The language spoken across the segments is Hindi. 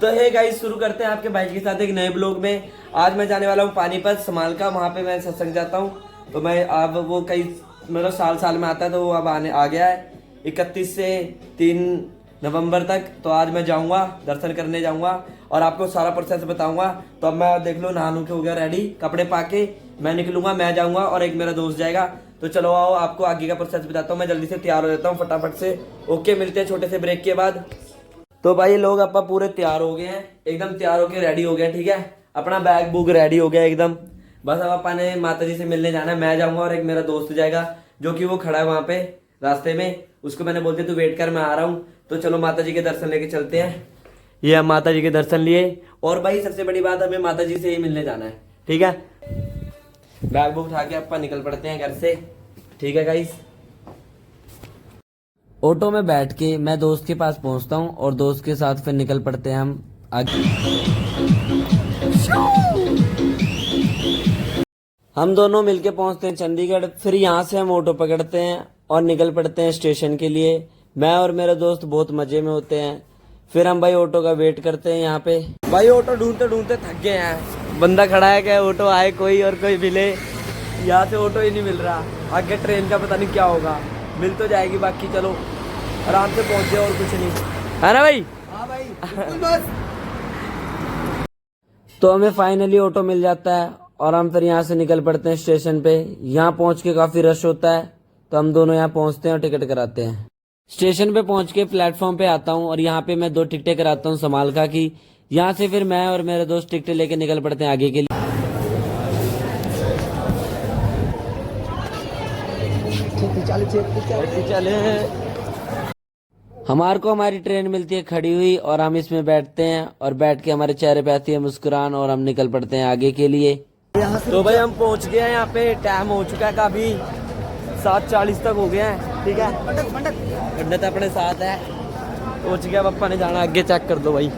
तो है गाइस, शुरू करते हैं आपके भाई के साथ एक नए ब्लॉग में। आज मैं जाने वाला हूँ पानीपत समाल का, वहाँ पे मैं सत्संग जाता हूँ। तो मैं अब वो कई मतलब साल में आता है, तो वो अब आने आ गया है 31 से 3 नवंबर तक। तो आज मैं जाऊँगा, दर्शन करने जाऊँगा और आपको सारा प्रोसेस बताऊँगा। तो अब मैं देख लो नहा नू के हो गया रेडी, कपड़े पा के मैं निकलूंगा, मैं जाऊँगा और एक मेरा दोस्त जाएगा। तो चलो आओ आपको आगे का प्रोसेस बताता हूँ। मैं जल्दी से तैयार हो जाता हूँ फटाफट से। ओके, मिलते हैं छोटे से ब्रेक के बाद। तो भाई लोग अपा पूरे तैयार हो गए हैं, एकदम तैयार होके रेडी हो गए हैं, ठीक है। अपना बैग बुक रेडी हो गया एकदम। बस अब अपा ने माता जी से मिलने जाना है। मैं जाऊंगा और एक मेरा दोस्त जाएगा, जो कि वो खड़ा है वहां पे रास्ते में। उसको मैंने बोल दिया तू वेट कर, मैं आ रहा हूँ। तो चलो माता जी के दर्शन लेके चलते हैं। ये हम माता जी के दर्शन लिए, और भाई सबसे बड़ी बात, हमें माता जी से ही मिलने जाना है, ठीक है। बैग बुक उठा के अपा निकल पड़ते हैं घर से, ठीक है गाइस। ऑटो में बैठ के मैं दोस्त के पास पहुंचता हूं और दोस्त के साथ फिर निकल पड़ते हैं हम आगे। हम दोनों मिलके पहुंचते हैं चंडीगढ़। फिर यहां से हम ऑटो पकड़ते हैं और निकल पड़ते हैं स्टेशन के लिए। मैं और मेरा दोस्त बहुत मजे में होते हैं। फिर हम भाई ऑटो का वेट करते हैं यहाँ पे। भाई ऑटो ढूंढते ढूंढते थक गए हैं। बंदा खड़ा है क्या, ऑटो आए कोई और कोई मिले। यहाँ से ऑटो ही नहीं मिल रहा। आगे ट्रेन का पता नहीं क्या होगा, मिल तो जाएगी बाकी। चलो आराम से पहुंचे और कुछ नहीं, है ना भाई। हाँ भाई, बस। तो हमें फाइनली ऑटो मिल जाता है और हम फिर यहाँ से निकल पड़ते हैं स्टेशन पे। यहाँ पहुंच के काफी रश होता है, तो हम दोनों यहाँ पहुंचते हैं और टिकट कराते हैं। स्टेशन पे पहुंच के प्लेटफॉर्म पे आता हूँ और यहाँ पे मैं 2 टिकटें कराता हूँ समालका की। यहाँ से फिर मैं और मेरे दोस्त टिकटें लेके निकल पड़ते हैं आगे के लिए। चले हमारे को हमारी ट्रेन मिलती है खड़ी हुई और हम इसमें बैठते हैं और बैठ के हमारे चेहरे पे आती है मुस्कुराहट और हम निकल पड़ते हैं आगे के लिए। तो भाई हम पहुंच गए हैं यहाँ पे। टाइम हो चुका है काफी, 7:40 तक हो गया है, ठीक है। पंडित अपने साथ है, पहुंच गया। पप्पा ने जाना आगे, चेक कर दो भाई।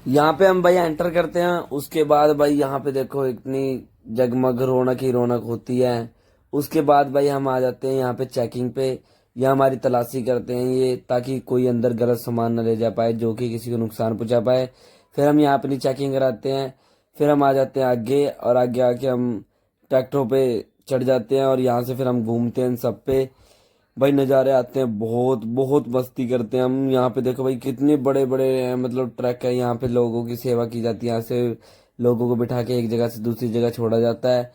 यहाँ पे हम भाई एंटर करते हैं। उसके बाद भाई यहाँ पे देखो इतनी जगमग रौनक ही रौनक होती है। उसके बाद भाई हम आ जाते हैं यहाँ पे चेकिंग पे। यहाँ हमारी तलाशी करते हैं ये, ताकि कोई अंदर गलत सामान न ले जा पाए जो कि किसी को नुकसान पहुंचा पाए। फिर हम यहाँ अपनी चेकिंग कराते हैं। फिर हम आ जाते हैं आगे, और आगे आके हम ट्रैक्टरों पे चढ़ जाते हैं और यहाँ से फिर हम घूमते हैं इन सब पे। भाई नज़ारे आते हैं, बहुत बहुत मस्ती करते हैं हम। यहाँ पे देखो भाई कितने बड़े बड़े मतलब ट्रक है। यहाँ पे लोगों की सेवा की जाती है। यहाँ से लोगों को बिठा के एक जगह से दूसरी जगह छोड़ा जाता है।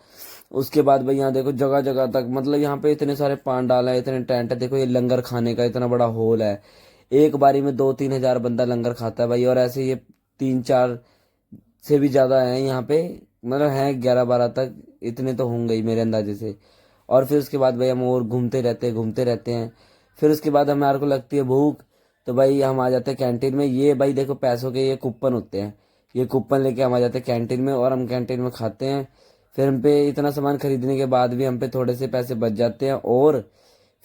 उसके बाद भाई यहाँ देखो जगह जगह तक मतलब यहाँ पे इतने सारे पांडाल है, इतने टेंट है। देखो ये लंगर खाने का इतना बड़ा हॉल है। एक बारी में 2-3 हजार बंदा लंगर खाता है भाई। और ऐसे ये 3-4 से भी ज्यादा है यहाँ पे, मतलब है 11-12 तक, इतने तो होंगे ही मेरे अंदाजे से। और फिर उसके बाद भाई हम और घूमते रहते हैं। फिर उसके बाद हमारे को लगती है भूख, तो भाई हम आ जाते हैं कैंटीन में। ये भाई देखो पैसों के ये कूपन होते हैं, ये कूपन लेके हम आ जाते हैं कैंटीन में और हम कैंटीन में खाते हैं। फिर हम पे इतना सामान खरीदने के बाद भी हम पे थोड़े से पैसे बच जाते हैं। और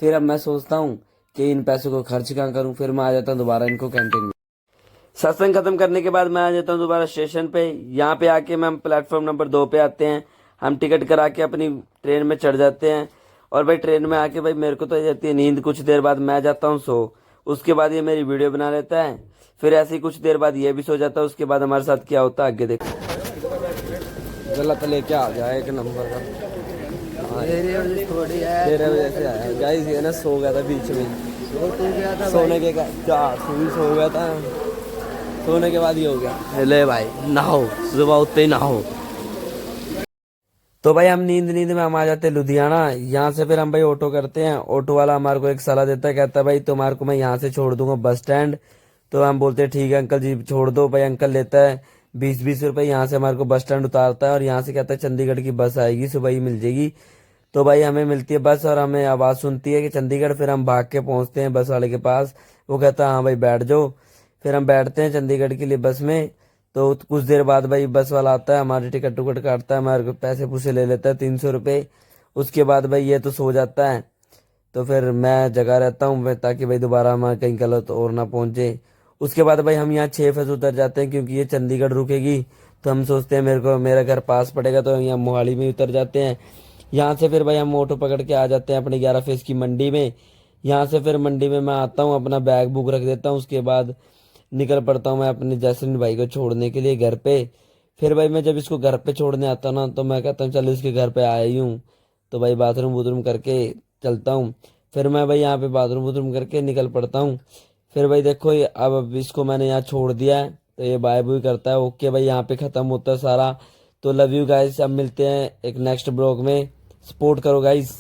फिर अब मैं सोचता हूँ कि इन पैसों को खर्च कहाँ करूँ। फिर मैं आ जाता हूँ दोबारा इनको कैंटीन में। सत्संग खत्म करने के बाद मैं आ जाता हूँ दोबारा स्टेशन पे। यहाँ पे आके मैं प्लेटफॉर्म नंबर 2 पे आते हैं। हम टिकट करा के अपनी ट्रेन में चढ़ जाते हैं। और भाई ट्रेन में आके भाई मेरे को तो जाती है नींद। कुछ देर बाद मैं जाता हूँ सो। उसके बाद ये मेरी वीडियो बना लेता है। फिर ऐसे ही कुछ देर बाद ये भी सो जाता है। उसके बाद हमारे साथ क्या होता है आगे देखो। गलत लेके आ जाए एक नंबर का, तेरे वजह से आया गाइस। ये ना सो गया था बीच में, सोने के सो गया था। सोने के बाद ही हो गया। ले भाई नहाओ, सुबह उठते ही नहाओ। तो भाई हम नींद में हम आ जाते हैं लुधियाना। यहाँ से फिर हम भाई ऑटो करते हैं। ऑटो वाला हमारे को एक सलाह देता है, कहता है भाई तुम्हारे को मैं यहाँ से छोड़ दूंगा बस स्टैंड। तो हम बोलते हैं ठीक है अंकल जी छोड़ दो। भाई अंकल लेता है 20-20 रुपए। यहाँ से हमारे को बस स्टैंड उतारता है और यहाँ से कहता है चंडीगढ़ की बस आएगी, सुबह ही मिल जाएगी। तो भाई हमें मिलती है बस और हमें आवाज़ सुनती है कि चंडीगढ़। फिर हम भाग के पहुँचते हैं बस वाले के पास। वो कहता है हाँ भाई बैठ जाओ। फिर हम बैठते हैं चंडीगढ़ के लिए बस में। तो कुछ देर बाद भाई बस वाला आता है, हमारी टिकट टुकट काटता है, हमारे को पैसे पूसे ले लेता है 300 रुपये। उसके बाद भाई ये तो सो जाता है। तो फिर मैं जगा रहता हूँ ताकि भाई दोबारा हमारे कहीं गलत और ना पहुंचे। उसके बाद भाई हम यहाँ 6 फेज उतर जाते हैं क्योंकि ये चंडीगढ़ रुकेगी। तो हम सोचते हैं मेरा घर पास पड़ेगा तो यहाँ मोहाली में उतर जाते हैं। यहाँ से फिर भाई हम ऑटो पकड़ के आ जाते हैं अपने 11 फेज की मंडी में। यहाँ से फिर मंडी में मैं आता हूँ, अपना बैग बुक रख देता हूँ, उसके बाद निकल पड़ता हूँ मैं अपने जैसमिन भाई को छोड़ने के लिए घर पे। फिर भाई मैं जब इसको घर पे छोड़ने आता हूँ ना तो मैं कहता हूँ चल इसके घर पे आया ही हूँ, तो भाई बाथरूम वूथरूम करके चलता हूँ। फिर मैं भाई यहाँ पे बाथरूम वूथरूम करके निकल पड़ता हूँ। फिर भाई देखो ये अब इसको मैंने यहाँ छोड़ दिया है तो ये बाय बाय करता है। ओके भाई, यहाँ पे खत्म होता है सारा। तो लव यू गाइस, अब मिलते हैं एक नेक्स्ट ब्लॉग में। सपोर्ट करो गाइस।